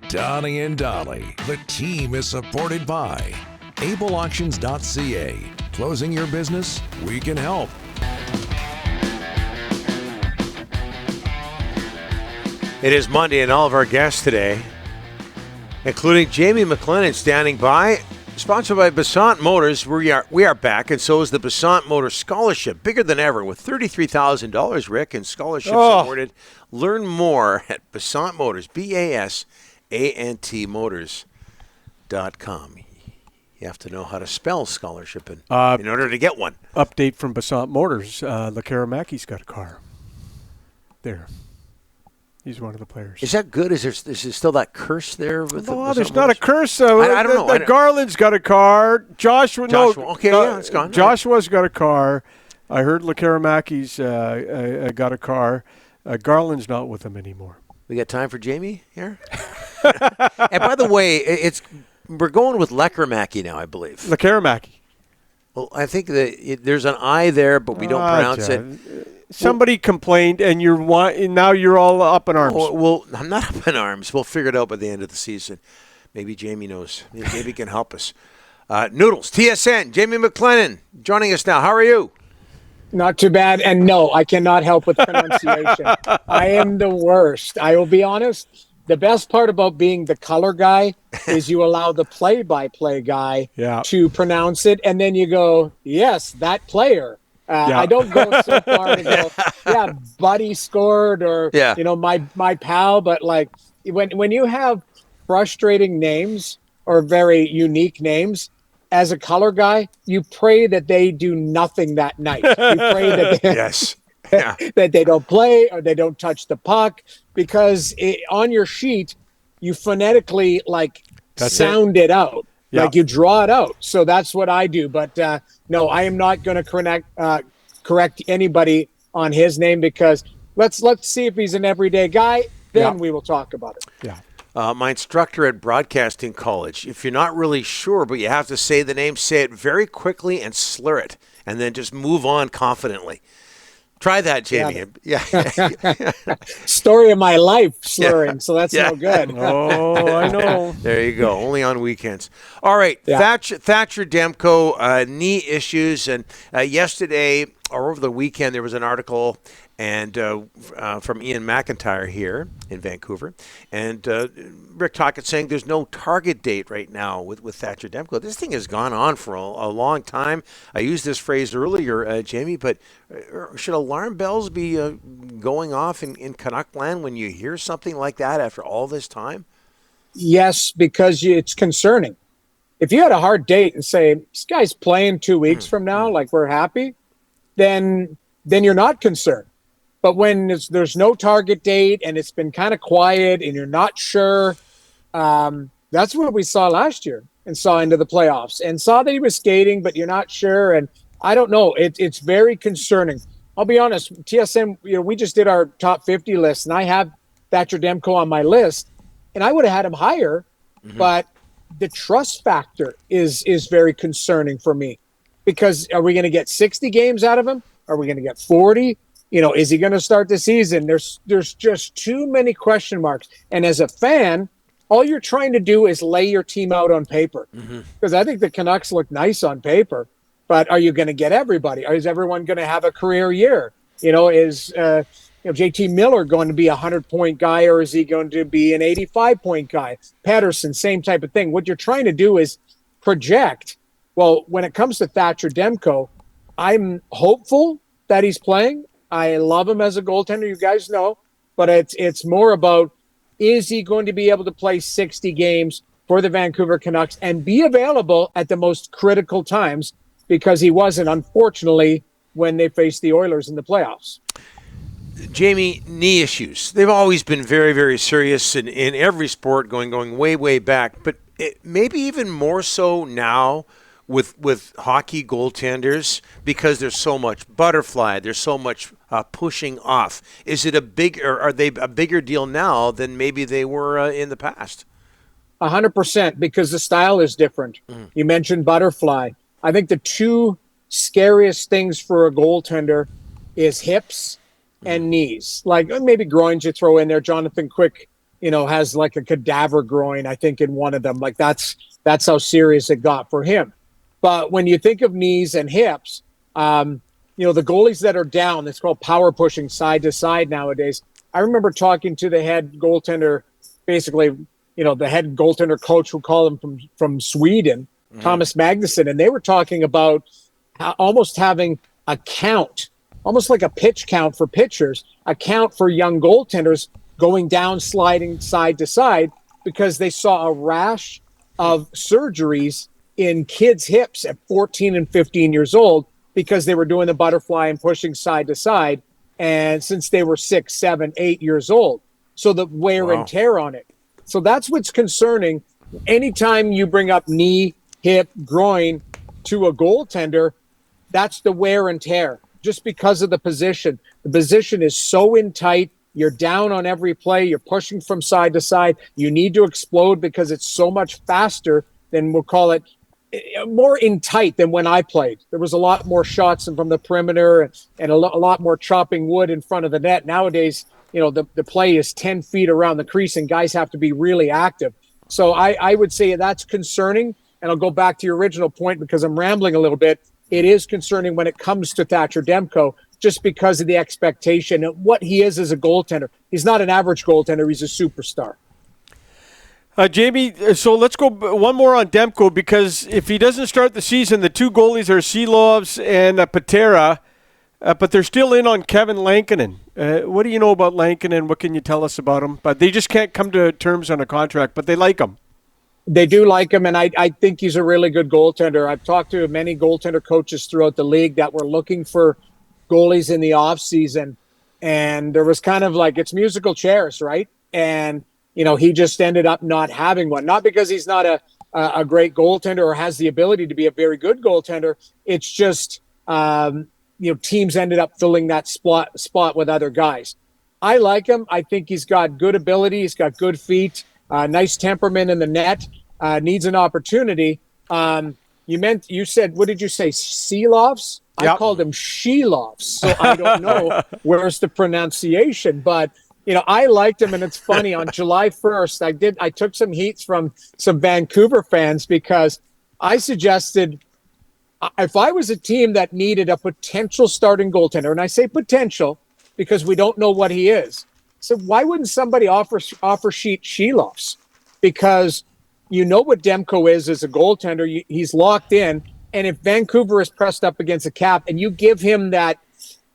Donnie and Dolly. The team is supported by ableauctions.ca. Closing your business? We can help. It is Monday, and all of our guests today, including Jamie McLennan, standing by, sponsored by Basant Motors. We are back, and so is the Basant Motors Scholarship, bigger than ever, with $33,000, Rick, and scholarships awarded. Learn more at Basant Motors, BASANT Motors.com. You have to know how to spell scholarship in order to get one. Update from Basant Motors. Lekaramaki's got a car. There. He's one of the players. Is that good? Is there still that curse there? With there's not a curse. I don't know. Garland's got a car. Joshua. Okay, it's gone. Joshua's got a car. I heard Lekaramaki's got a car. Garland's not with him anymore. We got time for Jamie here? And by the way, we're going with Lekaramaki now, I believe. Lekaramaki. Well, I think that there's an I there, but we don't pronounce it. Somebody complained, and now you're all up in arms. Well, I'm not up in arms. We'll figure it out by the end of the season. Maybe Jamie knows. Maybe he can help us. Noodles, TSN, Jamie McLennan joining us now. How are you? Not too bad. And no, I cannot help with pronunciation. I am the worst. I will be honest. The best part about being the color guy is you allow the play-by-play guy to pronounce it, and then you go, yes, that player. I don't go so far and go, buddy scored or, my pal. But, like, when you have frustrating names or very unique names, as a color guy, you pray that they do nothing that night. You pray that that they don't play or they don't touch the puck because on your sheet, you phonetically, sound it out. Yeah. Like you draw it out. So that's what I do. But no, I am not going to correct anybody on his name because let's see if he's an everyday guy. Then we will talk about it. Yeah. My instructor at Broadcasting College, if you're not really sure, but you have to say the name, say it very quickly and slur it, and then just move on confidently. Try that, Jamie. Yeah. Story of my life slurring, so that's no good. Oh, I know. There you go. Only on weekends. All right. Yeah. Thatcher Demko, knee issues. And yesterday or over the weekend, there was an article and from Ian McIntyre here in Vancouver. And Rick Tocchet saying there's no target date right now with Thatcher Demko. This thing has gone on for a long time. I used this phrase earlier, Jamie, but should alarm bells be going off in Canuck land when you hear something like that after all this time? Yes, because it's concerning. If you had a hard date and say, this guy's playing 2 weeks from now, like we're happy, then you're not concerned. But when there's no target date and it's been kind of quiet and you're not sure, that's what we saw last year and saw into the playoffs and saw that he was skating, but you're not sure. And I don't know. It's very concerning. I'll be honest. TSN, we just did our top 50 list, and I have Thatcher Demko on my list, and I would have had him higher, but the trust factor is very concerning for me because are we going to get 60 games out of him? Are we going to get 40? Is he going to start the season? There's just too many question marks. And as a fan, all you're trying to do is lay your team out on paper. Because I think the Canucks look nice on paper. But are you going to get everybody? Is everyone going to have a career year? Is JT Miller going to be a 100-point guy or is he going to be an 85-point guy? Patterson, same type of thing. What you're trying to do is project. Well, when it comes to Thatcher Demko, I'm hopeful that he's playing. I love him as a goaltender, you guys know, but it's more about, is he going to be able to play 60 games for the Vancouver Canucks and be available at the most critical times, because he wasn't, unfortunately, when they faced the Oilers in the playoffs. Jamie, knee issues. They've always been very, very serious in every sport going way, way back, but maybe even more so now with hockey goaltenders because there's so much butterfly, there's so much pushing off. Is it are they a bigger deal now than maybe they were in the past? 100%, because the style is different. You mentioned butterfly. I think the two scariest things for a goaltender is hips and knees. Like maybe groins you throw in there. Jonathan Quick has like a cadaver groin, I think, in one of them. Like that's how serious it got for him. But when you think of knees and hips, the goalies that are down, it's called power pushing side to side nowadays. I remember talking to the head goaltender, basically, the head goaltender coach, who called him from Sweden, Thomas Magnusson, and they were talking about almost having a count, almost like a pitch count for pitchers, a count for young goaltenders going down, sliding side to side, because they saw a rash of surgeries in kids' hips at 14 and 15 years old because they were doing the butterfly and pushing side to side, and since they were 6, 7, 8 years old. So the wear and tear on it. So that's what's concerning. Anytime you bring up knee, hip, groin to a goaltender, that's the wear and tear, just because of the position. The position is so in tight. You're down on every play. You're pushing from side to side. You need to explode because it's so much faster than, we'll call it, more in tight than when I played. There was a lot more shots from the perimeter and a lot more chopping wood in front of the net. Nowadays, the play is 10 feet around the crease and guys have to be really active. So I would say that's concerning. And I'll go back to your original point because I'm rambling a little bit. It is concerning when it comes to Thatcher Demko, just because of the expectation of what he is as a goaltender. He's not an average goaltender. He's a superstar. Jamie, so let's go one more on Demko, because if he doesn't start the season, the two goalies are Silovs and Patera, but they're still in on Kevin Lankinen. What do you know about Lankinen? What can you tell us about him? But they just can't come to terms on a contract, but they like him. They do like him, and I think he's a really good goaltender. I've talked to many goaltender coaches throughout the league that were looking for goalies in the offseason, and there was kind of like, it's musical chairs, right? And, he just ended up not having one. Not because he's not a great goaltender or has the ability to be a very good goaltender. It's just, teams ended up filling that spot with other guys. I like him. I think he's got good ability. He's got good feet, nice temperament in the net, needs an opportunity. You said, what did you say? Silovs? Yep. I called him Shelovs. So I don't know where's the pronunciation, but I liked him, and it's funny. On July 1st, I took some heat from some Vancouver fans because I suggested, if I was a team that needed a potential starting goaltender, and I say potential because we don't know what he is, so why wouldn't somebody offer sheet Shelovs? Because what Demko is as a goaltender. He's locked in, and if Vancouver is pressed up against a cap, and you give him that,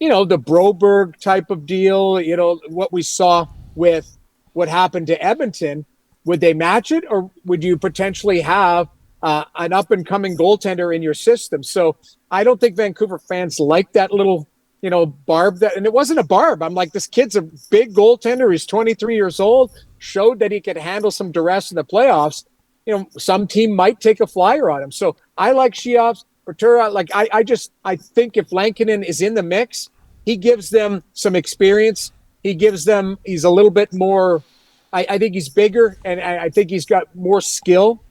the Broberg type of deal, what we saw with what happened to Edmonton, would they match it, or would you potentially have an up-and-coming goaltender in your system? So I don't think Vancouver fans like that little, barb. And it wasn't a barb. I'm like, this kid's a big goaltender. He's 23 years old, showed that he could handle some duress in the playoffs. Some team might take a flyer on him. So I like Sheovs. Patera, I think if Lankinen is in the mix, he gives them some experience. He's a little bit more, I think he's bigger, and I think he's got more skill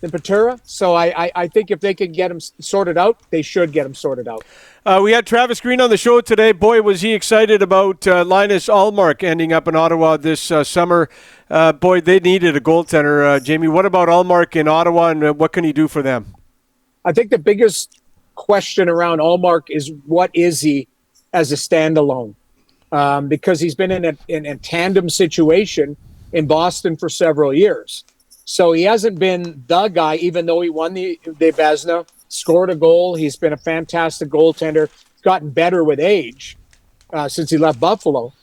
than Patera. So I think if they can get him sorted out, they should get him sorted out. We had Travis Green on the show today. Boy, was he excited about Linus Ullmark ending up in Ottawa this summer. Boy, they needed a goaltender. Jamie, what about Ullmark in Ottawa, and what can he do for them? I think the biggest question around Ullmark is, what is he as a standalone? Because he's been in a tandem situation in Boston for several years. So he hasn't been the guy, even though he won the Vezina, scored a goal. He's been a fantastic goaltender, gotten better with age since he left Buffalo.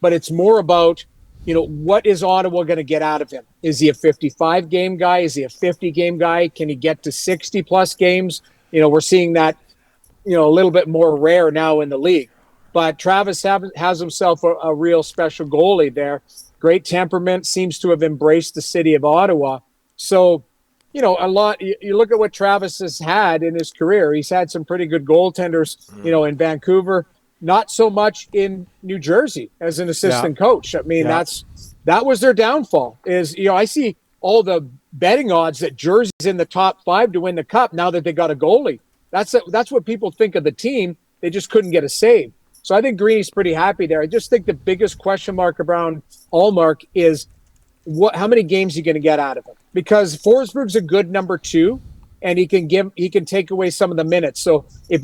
But it's more about, what is Ottawa going to get out of him? Is he a 55-game guy? Is he a 50-game guy? Can he get to 60-plus games? We're seeing that, a little bit more rare now in the league. But Travis has himself a real special goalie there. Great temperament, seems to have embraced the city of Ottawa. So, a lot. You look at what Travis has had in his career. He's had some pretty good goaltenders, in Vancouver. Not so much in New Jersey as an assistant coach. I mean, that was their downfall. I see all the betting odds that Jersey's in the top 5 to win the cup now that they got a goalie. That's what people think of the team. They just couldn't get a save. So I think Greeny's pretty happy there. I just think the biggest question mark around Ullmark is how many games are you going to get out of him? Because Forsberg's a good number 2, and he can take away some of the minutes. So if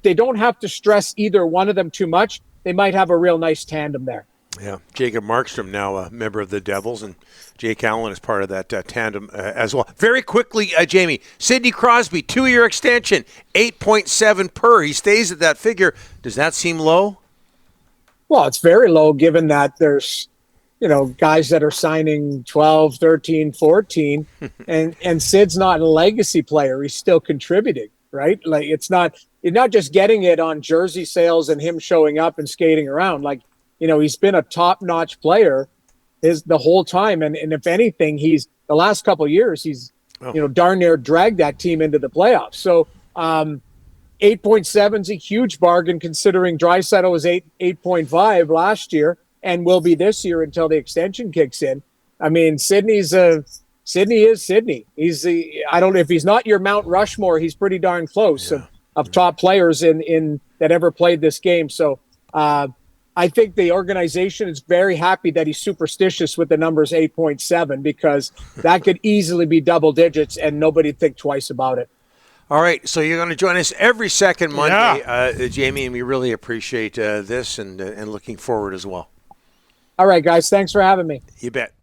they don't have to stress either one of them too much, they might have a real nice tandem there. Yeah, Jacob Markstrom, now a member of the Devils, and Jake Allen is part of that tandem as well. Very quickly, Jamie, Sidney Crosby, 2-year extension, 8.7 per. He stays at that figure. Does that seem low? Well, it's very low given that there's, guys that are signing 12, 13, 14, and Sid's not a legacy player. He's still contributing, right? Like you're not just getting it on jersey sales and him showing up and skating around. Like, he's been a top-notch player the whole time. And if anything, the last couple of years, he's, darn near dragged that team into the playoffs. So 8.7 is a huge bargain considering Draisaitl was 8.5 last year and will be this year until the extension kicks in. I mean, Sidney is Sidney. I don't know if he's not your Mount Rushmore, he's pretty darn close of top players in that ever played this game. So, I think the organization is very happy that he's superstitious with the numbers 8.7 because that could easily be double digits and nobody think twice about it. All right, so you're going to join us every second Monday, Jamie, and we really appreciate this and looking forward as well. All right, guys, thanks for having me. You bet.